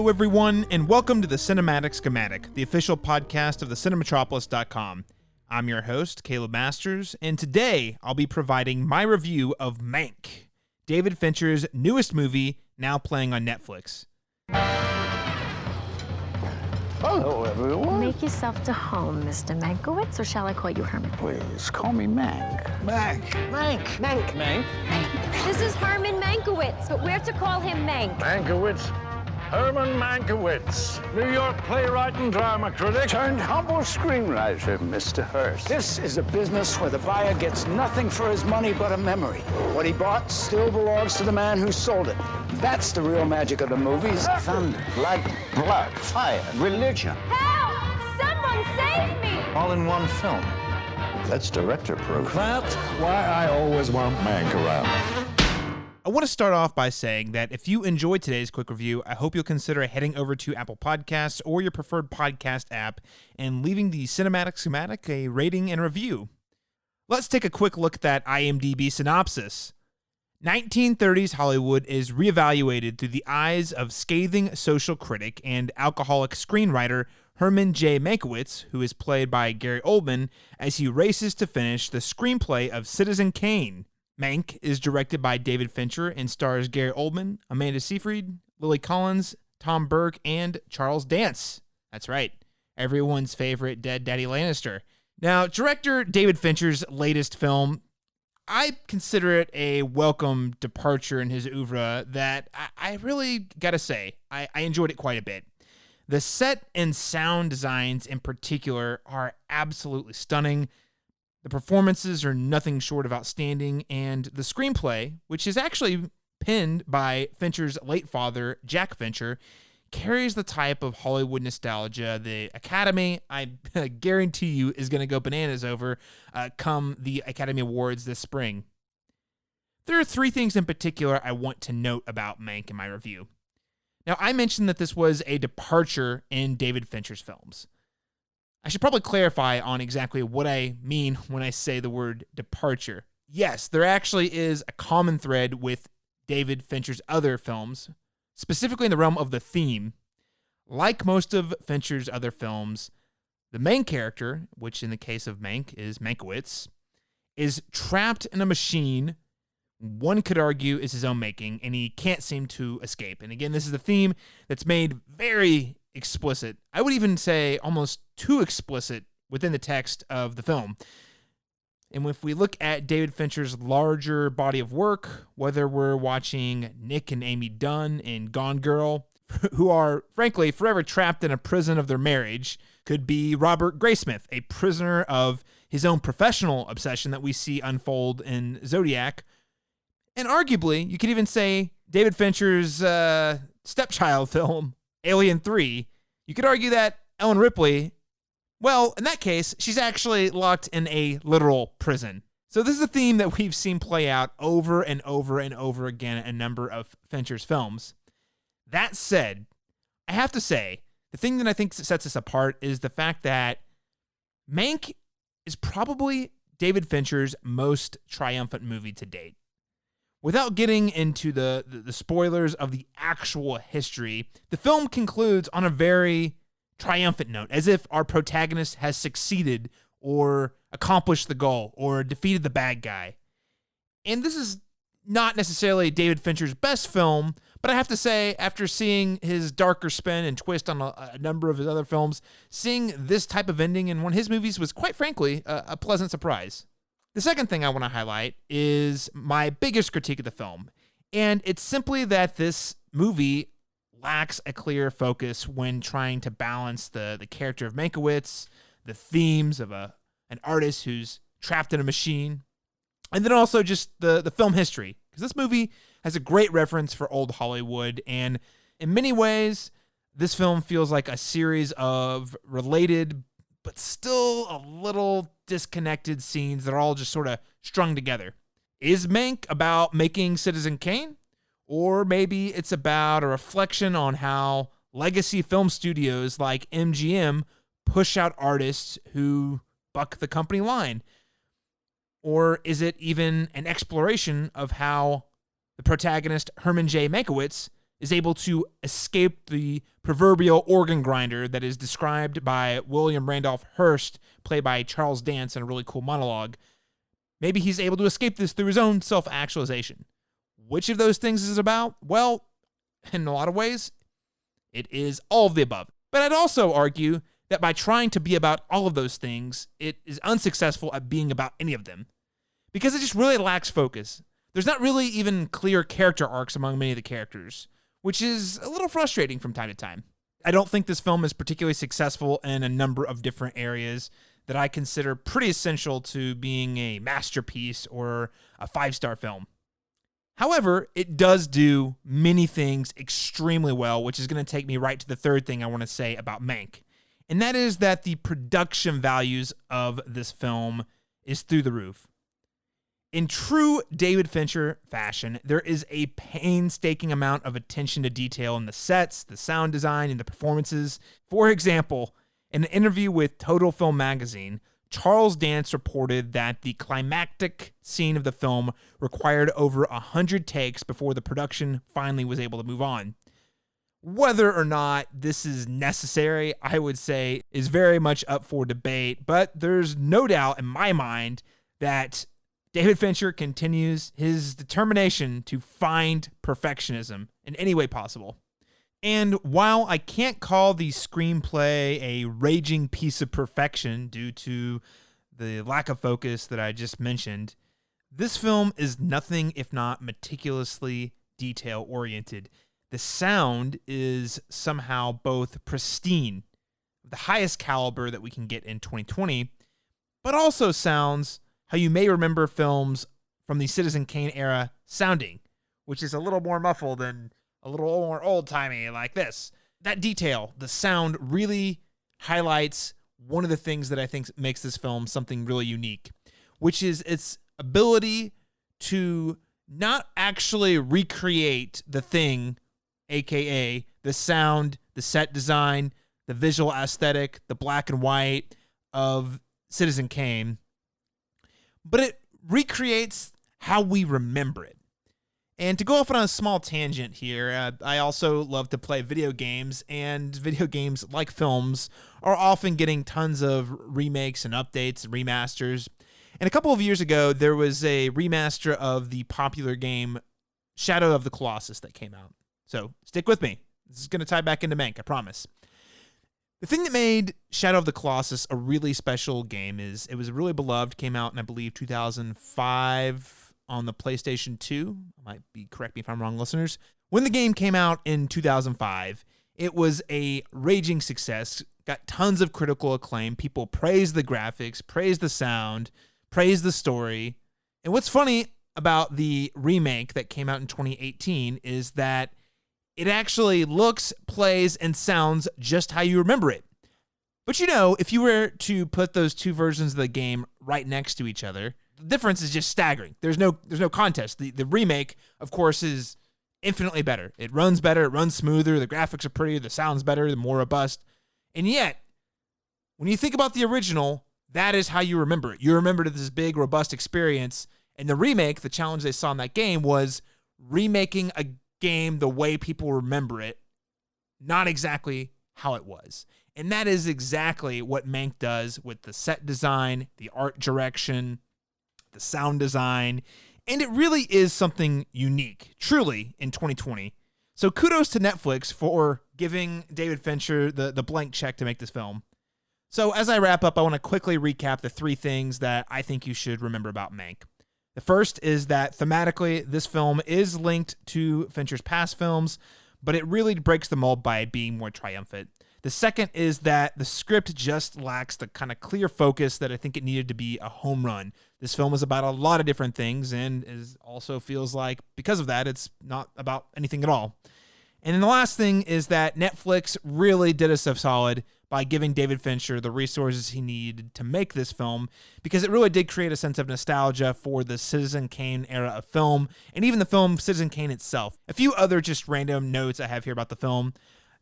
Hello, everyone, and welcome to the Cinematic Schematic, the official podcast of the Cinematropolis.com. I'm your host, Caleb Masters, and today I'll be providing my review of Mank, David Fincher's newest movie, now playing on Netflix. Hello, everyone. Make yourself to home, Mr. Mankiewicz, or shall I call you Herman? Please, call me Mank. Mank. Mank. Mank. Mank. This is Herman Mankiewicz, but we're to call him Mank. Mankiewicz. Herman Mankiewicz, New York playwright and drama critic. Turned humble screenwriter, Mr. Hurst. This is a business where the buyer gets nothing for his money but a memory. What he bought still belongs to the man who sold it. That's the real magic of the movies. Thunder, lightning, blood, fire, religion. Help! Someone save me! All in one film. That's director proof. That's why I always want Mank around. I want to start off by saying that if you enjoyed today's quick review, I hope you'll consider heading over to Apple Podcasts or your preferred podcast app and leaving the Cinematic Schematic a rating and review. Let's take a quick look at that IMDB synopsis. 1930s Hollywood is reevaluated through the eyes of scathing social critic and alcoholic screenwriter Herman J. Mankiewicz, who is played by Gary Oldman, as he races to finish the screenplay of Citizen Kane. Mank is directed by David Fincher and stars Gary Oldman, Amanda Seyfried, Lily Collins, Tom Burke, and Charles Dance. That's right, everyone's favorite dead Daddy Lannister. Now, director David Fincher's latest film, I consider it a welcome departure in his oeuvre that I really gotta say, I enjoyed it quite a bit. The set and sound designs in particular are absolutely stunning. The performances are nothing short of outstanding, and the screenplay, which is actually penned by Fincher's late father, Jack Fincher, carries the type of Hollywood nostalgia the Academy, I guarantee you, is going to go bananas over come the Academy Awards this spring. There are three things in particular I want to note about Mank in my review. Now, I mentioned that this was a departure in David Fincher's films. I should probably clarify on exactly what I mean when I say the word departure. Yes, there actually is a common thread with David Fincher's other films, specifically in the realm of the theme. Like most of Fincher's other films, the main character, which in the case of Mank is Mankiewicz, is trapped in a machine one could argue is his own making, and he can't seem to escape. And again, this is a theme that's made very explicit. I would even say almost too explicit within the text of the film. And if we look at David Fincher's larger body of work, whether we're watching Nick and Amy Dunn in Gone Girl, who are, frankly, forever trapped in a prison of their marriage, could be Robert Graysmith, a prisoner of his own professional obsession that we see unfold in Zodiac. And arguably, you could even say David Fincher's stepchild film, Alien 3, you could argue that Ellen Ripley, well, in that case, she's actually locked in a literal prison. So this is a theme that we've seen play out over and over and over again in a number of Fincher's films. That said, I have to say, the thing that I think sets this apart is the fact that Mank is probably David Fincher's most triumphant movie to date. Without getting into the spoilers of the actual history, the film concludes on a very triumphant note, as if our protagonist has succeeded or accomplished the goal or defeated the bad guy. And this is not necessarily David Fincher's best film, but I have to say, after seeing his darker spin and twist on a number of his other films, seeing this type of ending in one of his movies was, quite frankly, a pleasant surprise. The second thing I want to highlight is my biggest critique of the film, and it's simply that this movie lacks a clear focus when trying to balance the character of Mankiewicz, the themes of an artist who's trapped in a machine, and then also just the film history, because this movie has a great reference for old Hollywood, and in many ways, this film feels like a series of related but still a little disconnected scenes that are all just sort of strung together. Is Mank about making Citizen Kane? Or maybe it's about a reflection on how legacy film studios like MGM push out artists who buck the company line? Or is it even an exploration of how the protagonist, Herman J. Mankiewicz, is able to escape the proverbial organ grinder that is described by William Randolph Hearst, played by Charles Dance in a really cool monologue. Maybe he's able to escape this through his own self-actualization. Which of those things is it about? Well, in a lot of ways, it is all of the above. But I'd also argue that by trying to be about all of those things, it is unsuccessful at being about any of them, because it just really lacks focus. There's not really even clear character arcs among many of the characters, which is a little frustrating from time to time. I don't think this film is particularly successful in a number of different areas that I consider pretty essential to being a masterpiece or a 5-star film. However, it does do many things extremely well, which is going to take me right to the third thing I want to say about Mank. And that is that the production values of this film is through the roof. In true David Fincher fashion, there is a painstaking amount of attention to detail in the sets, the sound design, and the performances. For example, in an interview with Total Film magazine, Charles Dance reported that the climactic scene of the film required over 100 takes before the production finally was able to move on. Whether or not this is necessary, I would say, is very much up for debate, but there's no doubt in my mind that David Fincher continues his determination to find perfectionism in any way possible. And while I can't call the screenplay a raging piece of perfection due to the lack of focus that I just mentioned, this film is nothing if not meticulously detail-oriented. The sound is somehow both pristine, the highest caliber that we can get in 2020, but also sounds how you may remember films from the Citizen Kane era sounding, which is a little more muffled and a little more old-timey like this. That detail, the sound, really highlights one of the things that I think makes this film something really unique, which is its ability to not actually recreate the thing, aka the sound, the set design, the visual aesthetic, the black and white of Citizen Kane, but it recreates how we remember it. And to go off on a small tangent here, I also love to play video games, and video games, like films, are often getting tons of remakes and updates and remasters. And a couple of years ago, there was a remaster of the popular game Shadow of the Colossus that came out. So stick with me. This is going to tie back into Mank, I promise. The thing that made Shadow of the Colossus a really special game is it was really beloved, came out in, I believe, 2005 on the PlayStation 2. Might be, correct me if I'm wrong, listeners. When the game came out in 2005, it was a raging success, got tons of critical acclaim. People praised the graphics, praised the sound, praised the story. And what's funny about the remake that came out in 2018 is that it actually looks, plays, and sounds just how you remember it. But you know, if you were to put those two versions of the game right next to each other, the difference is just staggering. There's no contest. The remake, of course, is infinitely better. It runs better, it runs smoother, the graphics are prettier, the sound's better, the more robust. And yet, when you think about the original, that is how you remember it. You remember it as this big, robust experience. And the remake, the challenge they saw in that game was remaking a game the way people remember it, not exactly how it was. And that is exactly what Mank does with the set design, the art direction, the sound design, and it really is something unique, truly, in 2020. So kudos to Netflix for giving David Fincher the blank check to make this film. So as I wrap up, I want to quickly recap the three things that I think you should remember about Mank. The first is that thematically, this film is linked to Fincher's past films, but it really breaks the mold by being more triumphant. The second is that the script just lacks the kind of clear focus that I think it needed to be a home run. This film is about a lot of different things and also feels like, because of that, it's not about anything at all. And then the last thing is that Netflix really did us a solid by giving David Fincher the resources he needed to make this film, because it really did create a sense of nostalgia for the Citizen Kane era of film, and even the film Citizen Kane itself. A few other just random notes I have here about the film.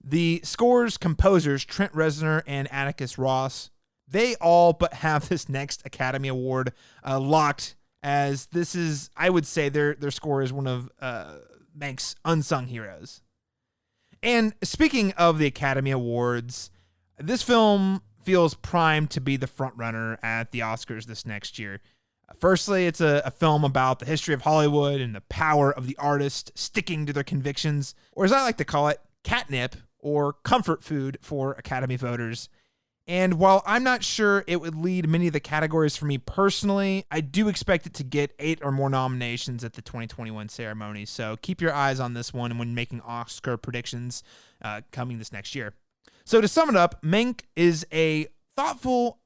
The score's composers, Trent Reznor and Atticus Ross, they all but have this next Academy Award locked, as this is, I would say, their score is one of Mank's unsung heroes. And speaking of the Academy Awards, this film feels primed to be the frontrunner at the Oscars this next year. Firstly, it's a film about the history of Hollywood and the power of the artist sticking to their convictions, or as I like to call it, catnip or comfort food for Academy voters. And while I'm not sure it would lead many of the categories for me personally, I do expect it to get 8 or more nominations at the 2021 ceremony. So keep your eyes on this one when making Oscar predictions coming this next year. So to sum it up, Mank is a thoughtful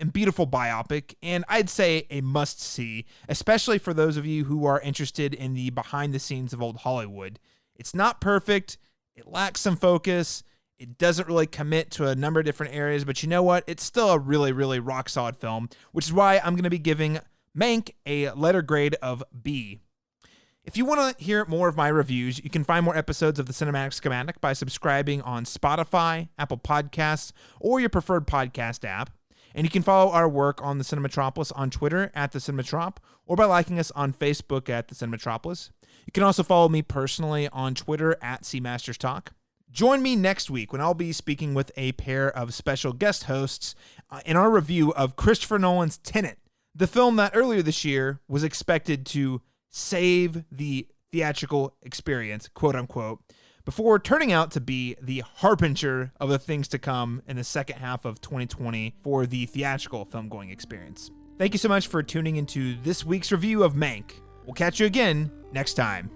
and beautiful biopic, and I'd say a must-see, especially for those of you who are interested in the behind-the-scenes of old Hollywood. It's not perfect, it lacks some focus, it doesn't really commit to a number of different areas, but you know what? It's still a really, really rock-solid film, which is why I'm going to be giving Mank a letter grade of B. If you want to hear more of my reviews, you can find more episodes of the Cinematic Schematic by subscribing on Spotify, Apple Podcasts, or your preferred podcast app. And you can follow our work on the Cinematropolis on Twitter at the Cinematrop, or by liking us on Facebook at the Cinematropolis. You can also follow me personally on Twitter at CMastersTalk. Join me next week when I'll be speaking with a pair of special guest hosts in our review of Christopher Nolan's Tenet, the film that earlier this year was expected to save the theatrical experience, quote unquote, before turning out to be the harbinger of the things to come in the second half of 2020 for the theatrical film-going experience. Thank you so much for tuning into this week's review of Mank. We'll catch you again next time.